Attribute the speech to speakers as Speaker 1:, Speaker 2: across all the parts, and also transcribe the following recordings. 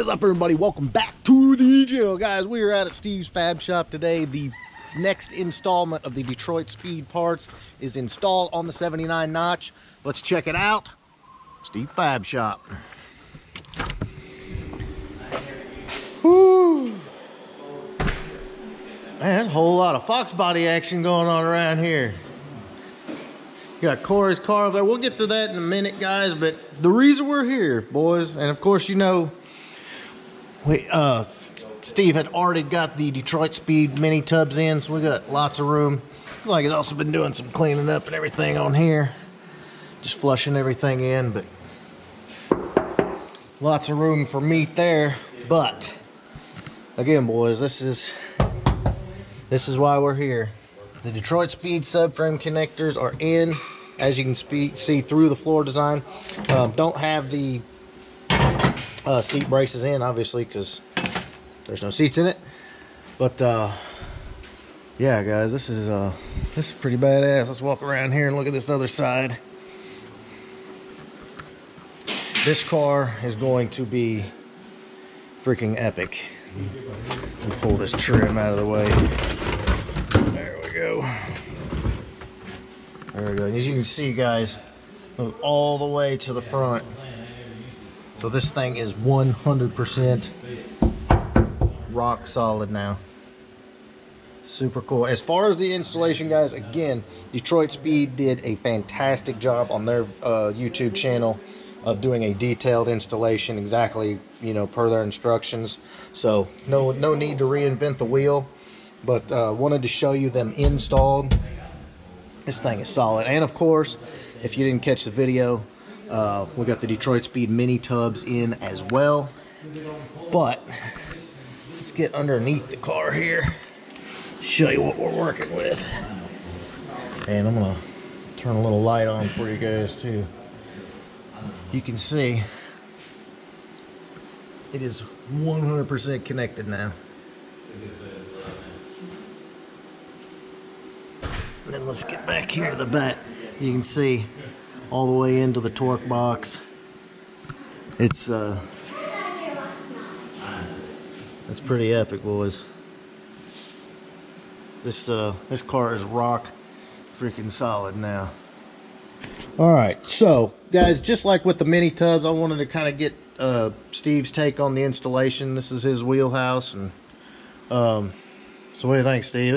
Speaker 1: What is up, everybody? Welcome back to the channel, guys. We are out at Steve's Fab Shop today. The next installment of the Detroit Spped parts is installed on the 79 notch. Let's check it out. Steve Fab Shop. Whoo! Man, there's a whole lot of Fox body action going on around here. You got Corey's car over there. We'll get to that in a minute, guys, but the reason we're here, boys, and of course, you know, Steve had already got the Detroit Spped mini tubs in, so we got lots of room. Like, he's also been doing some cleaning up and everything on here, just flushing everything in, but lots of room for meat there. But again, boys, this is why we're here. The Detroit Spped subframe connectors are in, as you can see through the floor design. Don't have the seat braces in, obviously, because there's no seats in it. But yeah, guys, this is pretty badass. Let's walk around here and look at this other side. This car is going to be freaking epic. We'll pull this trim out of the way. There we go. There we go. And as you can see, guys, move all the way to the front. So this thing is 100% rock solid now. Super cool. As far as the installation, guys, again, Detroit Spped did a fantastic job on their YouTube channel of doing a detailed installation, exactly, you know, per their instructions. So no need to reinvent the wheel, but wanted to show you them installed. This thing is solid. And of course, if you didn't catch the video, we got the Detroit Spped mini tubs in as well. But let's get underneath the car here, show you what we're working with. And I'm gonna turn a little light on for you guys too. You can see it is 100% connected now. And then let's get back here to the back. You can see all the way into the torque box. It's pretty epic, boys. This car is rock freaking solid now. All right, so guys, just like with the mini tubs, I wanted to kind of get Steve's take on the installation. This is his wheelhouse, and so what do you think, Steve?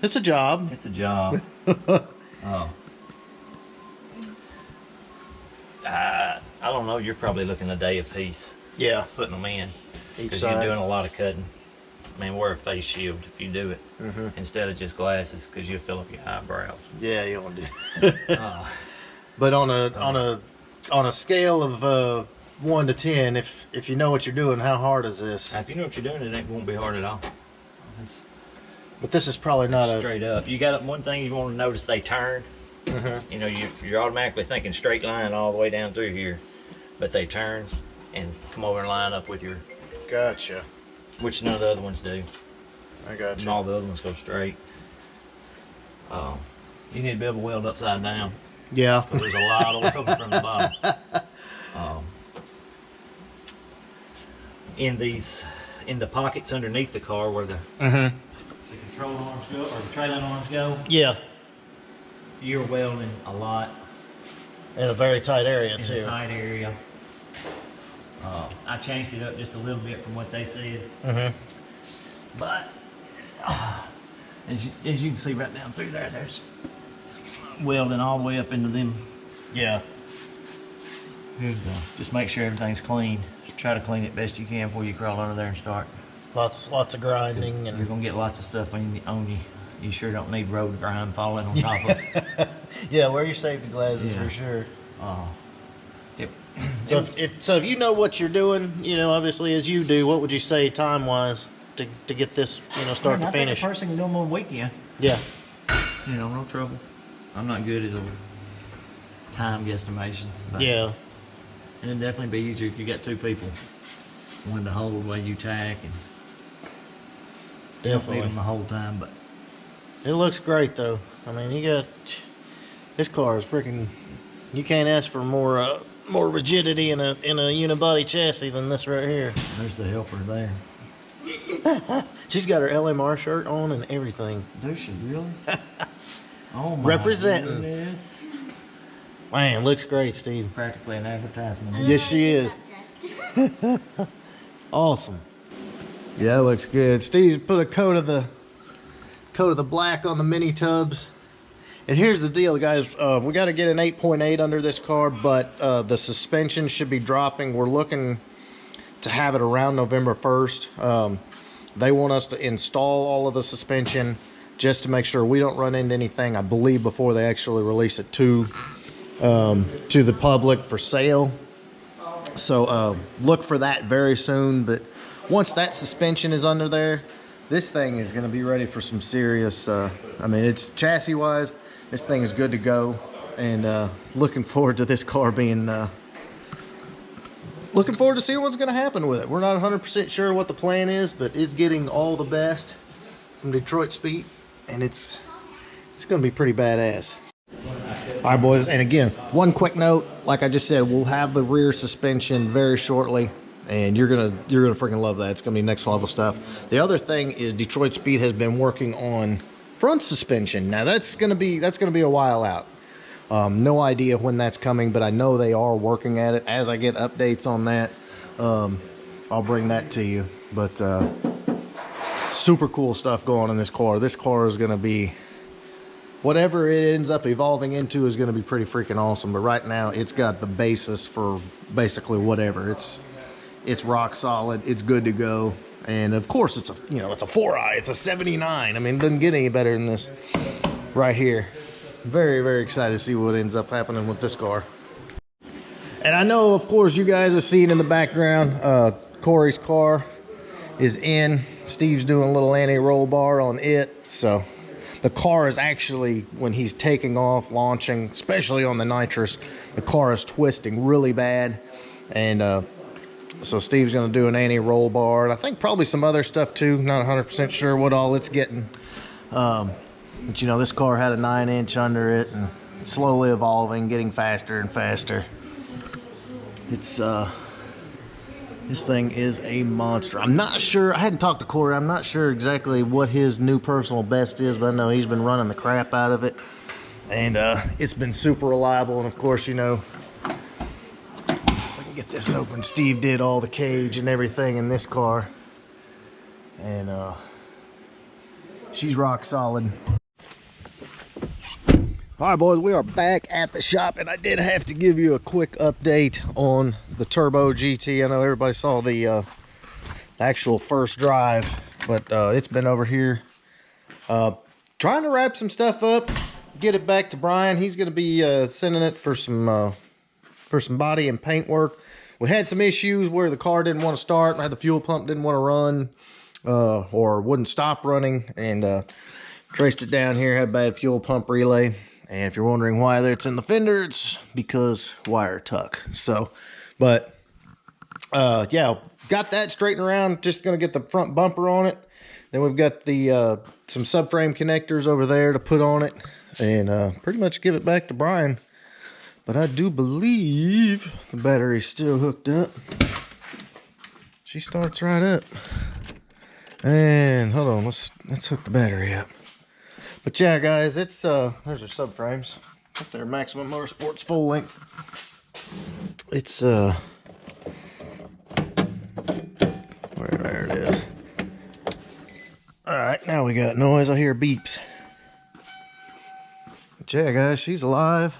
Speaker 1: It's a job.
Speaker 2: It's a job. Oh. I don't know. You're probably looking a day a piece.
Speaker 1: Yeah.
Speaker 2: Putting them in.
Speaker 1: Because
Speaker 2: you're doing a lot of cutting. I mean, wear a face shield if you do it instead of just glasses, because you'll fill up your eyebrows.
Speaker 1: Yeah, you don't do that. But on a scale of 1 to 10, if you know what you're doing, how hard is this?
Speaker 2: Now, if you know what you're doing, it won't be hard at all.
Speaker 1: But this is probably not
Speaker 2: straight up. You got one thing you want to notice: they turn. You know, you're automatically thinking straight line all the way down through here, but they turn and come over and line up with your.
Speaker 1: Gotcha.
Speaker 2: Which none of the other ones do.
Speaker 1: I got you.
Speaker 2: And all the other ones go straight. You need to be able to weld upside down.
Speaker 1: Yeah.
Speaker 2: Because there's a lot of oil from the bottom. In the pockets underneath the car where the control arms go, or the trailing arms go.
Speaker 1: Yeah.
Speaker 2: You're welding a lot.
Speaker 1: In a very tight area, too.
Speaker 2: In a tight area. I changed it up just a little bit from what they said. But as you can see right down through there, there's welding all the way up into them.
Speaker 1: Yeah.
Speaker 2: Just make sure everything's clean. Try to clean it best you can before you crawl under there and start.
Speaker 1: Lots of grinding, and
Speaker 2: you're gonna get lots of stuff on you. You sure don't need road grime falling on top of it.
Speaker 1: Yeah, wear your safety glasses for sure.
Speaker 2: Yep.
Speaker 1: So if you know what you're doing, you know, obviously as you do, what would you say time-wise to get this, you know, start to finish?
Speaker 2: I think a person can do them on a weekend.
Speaker 1: Yeah.
Speaker 2: You know, no trouble. I'm not good at time guesstimations.
Speaker 1: Yeah.
Speaker 2: And it'd definitely be easier if you got two people. One to hold while you tack, and you don't need them the whole time, but
Speaker 1: it looks great though. I mean, this car is freaking. You can't ask for more more rigidity in a unibody chassis than this right here. There's the helper there. She's got her LMR shirt on and everything.
Speaker 2: Does she really? Oh my
Speaker 1: Representing.
Speaker 2: goodness.
Speaker 1: Man, looks great, Steve.
Speaker 2: Practically an advertisement.
Speaker 1: Yes, she is. Awesome. Yeah, it looks good. Steve's put a coat of the black on the mini tubs. And here's the deal, guys. We got to get an 8.8 under this car, but the suspension should be dropping. We're looking to have it around November 1st. They want us to install all of the suspension just to make sure we don't run into anything, I believe, before they actually release it to the public for sale. So look for that very soon. But once that suspension is under there, this thing is going to be ready for some serious, I mean, it's chassis wise, this thing is good to go. And looking forward to this car being, looking forward to seeing what's going to happen with it. We're not 100% sure what the plan is, but it's getting all the best from Detroit Spped, and it's going to be pretty badass. All right, boys, and again, one quick note, like I just said, we'll have the rear suspension very shortly, and you're gonna freaking love that. It's gonna be next level stuff. The other thing is Detroit Spped has been working on front suspension. Now that's gonna be a while out. No idea when that's coming, but I know they are working at it. As I get updates on that, I'll bring that to you. But super cool stuff going on in this car. This car is gonna be, whatever it ends up evolving into is going to be pretty freaking awesome. But right now, it's got the basis for basically whatever. It's rock solid. It's good to go. And of course, it's a 4i. It's a 79. I mean, it doesn't get any better than this right here. Very, very excited to see what ends up happening with this car. And I know, of course, you guys are seeing in the background, Corey's car is in. Steve's doing a little anti-roll bar on it. So the car is actually, when he's taking off, launching, especially on the nitrous, the car is twisting really bad. And so Steve's going to do an anti-roll bar. And I think probably some other stuff too. Not 100% sure what all it's getting. But you know, this car had a 9-inch under it and it's slowly evolving, getting faster and faster. It's this thing is a monster. I'm not sure, I hadn't talked to Corey, I'm not sure exactly what his new personal best is, but I know he's been running the crap out of it. And it's been super reliable. And of course, you know, if I can get this open, Steve did all the cage and everything in this car. And she's rock solid. All right, boys, we are back at the shop, and I did have to give you a quick update on the Turbo GT. I know everybody saw the actual first drive, but it's been over here trying to wrap some stuff up, get it back to Brian. He's going to be sending it for some body and paint work. We had some issues where the car didn't want to start, the fuel pump didn't want to run, or wouldn't stop running, and traced it down here, had a bad fuel pump relay. And if you're wondering why it's in the fender, it's because wire tuck. So, but yeah, got that straightened around. Just gonna get the front bumper on it. Then we've got the some subframe connectors over there to put on it, and pretty much give it back to Brian. But I do believe the battery's still hooked up. She starts right up. And hold on, let's hook the battery up. But yeah, guys, it's there's our subframes. Up there, Maximum Motorsports full length. It's there it is. All right, now we got noise. I hear beeps. But yeah, guys, she's alive.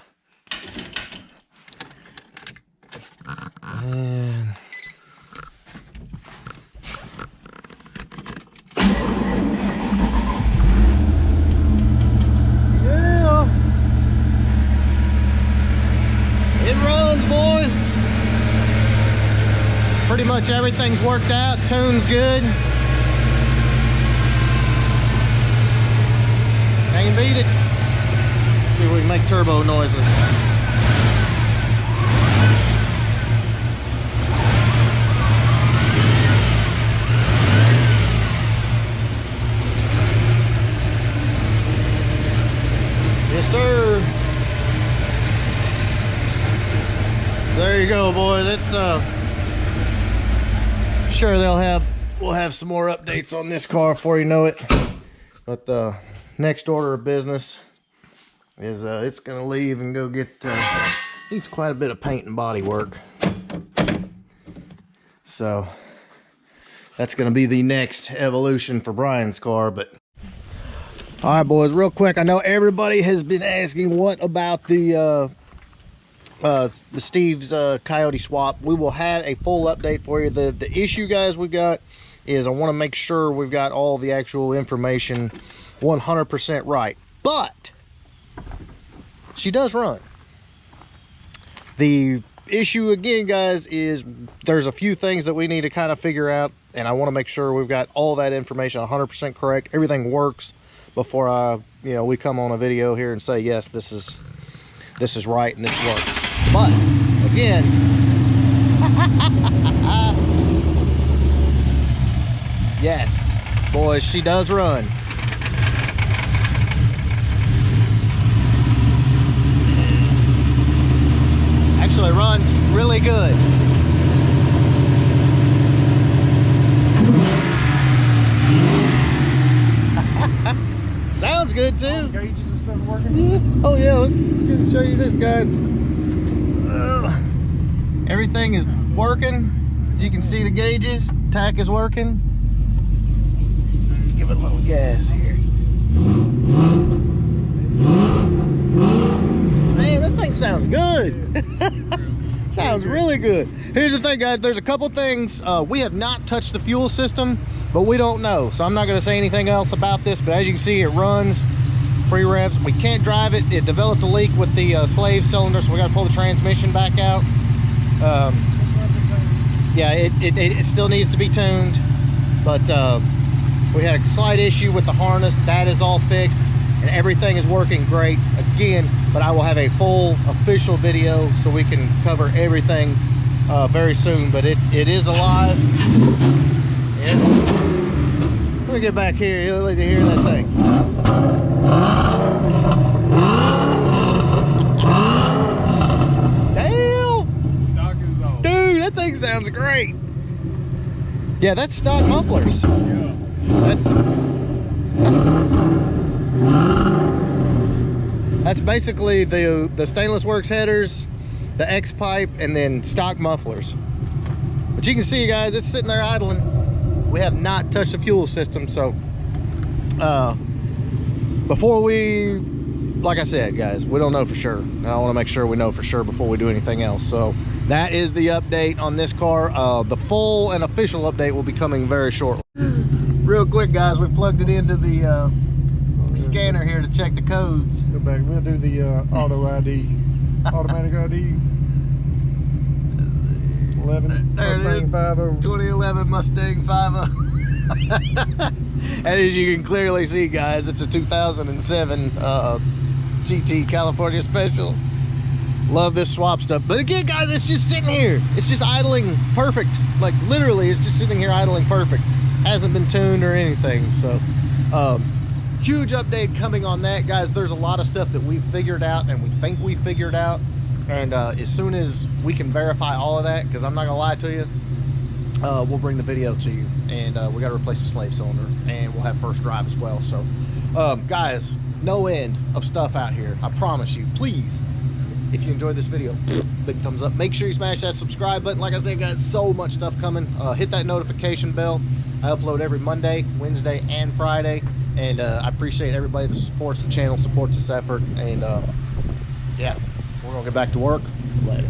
Speaker 1: And pretty much everything's worked out. Tune's good. Can't beat it. See if we can make turbo noises. Yes, sir. So there you it's sure we'll have some more updates on this car before you know it. But the next order of business is it's gonna leave and go get needs quite a bit of paint and body work. So that's gonna be the next evolution for Brian's car. But all right, boys, real quick, I know everybody has been asking what about the Steve's Coyote swap. We will have a full update for you. The issue, guys, we've got is I want to make sure we've got all the actual information 100% right. But she does run. The issue again, guys, is there's a few things that we need to kind of figure out, and I want to make sure we've got all that information 100% correct. Everything works before we come on a video here and say yes, this is right and this works. But again, yes, boys, she does run. Actually runs really good. Sounds good too.
Speaker 3: Gauges and stuff working?
Speaker 1: Oh yeah, let's show you this, guys. Everything is working. As you can see, the gauges, tack is working. Give it a little gas here. Man, this thing sounds good. Sounds really good. Here's the thing, guys, there's a couple things. We have not touched the fuel system, but we don't know, so I'm not going to say anything else about this. But as you can see, it runs free revs. We can't drive it. It developed a leak with the slave cylinder, so we got to pull the transmission back out. Yeah, it still needs to be tuned, but we had a slight issue with the harness. That is all fixed, and everything is working great again. But I will have a full official video so we can cover everything very soon. But it is alive. Let me get back here. You'll like to hear that thing. Damn! Dude, that thing sounds great. Yeah, that's stock mufflers.
Speaker 3: Yeah.
Speaker 1: That's basically the Stainless Works headers, the X pipe, and then stock mufflers. But you can see, guys, it's sitting there idling. We have not touched the fuel system, so before we, like I said, guys, we don't know for sure, and I want to make sure we know for sure before we do anything else. So that is the update on this car. The full and official update will be coming very shortly. Real quick, guys, we plugged it into the scanner here to check the codes.
Speaker 3: Go back. We'll do the auto ID, automatic ID. 11 Mustang 50.
Speaker 1: 2011 Mustang 50. And as you can clearly see, guys, it's a 2007 GT California Special. Love this swap stuff. But again, guys, it's just sitting here. It's just idling perfect. Like literally, it's just sitting here idling perfect. Hasn't been tuned or anything. So huge update coming on that, guys. There's a lot of stuff that we've figured out and we think we figured out. And as soon as we can verify all of that, because I'm not gonna lie to you, we'll bring the video to you. And we got to replace the slave cylinder, and we'll have first drive as well. So guys, no end of stuff out here, I promise you. Please, if you enjoyed this video, big thumbs up. Make sure you smash that subscribe button. Like I said, guys, so much stuff coming. Hit that notification bell. I upload every Monday, Wednesday, and Friday. And I appreciate everybody that supports the channel, supports this effort. And yeah, we're gonna get back to work later.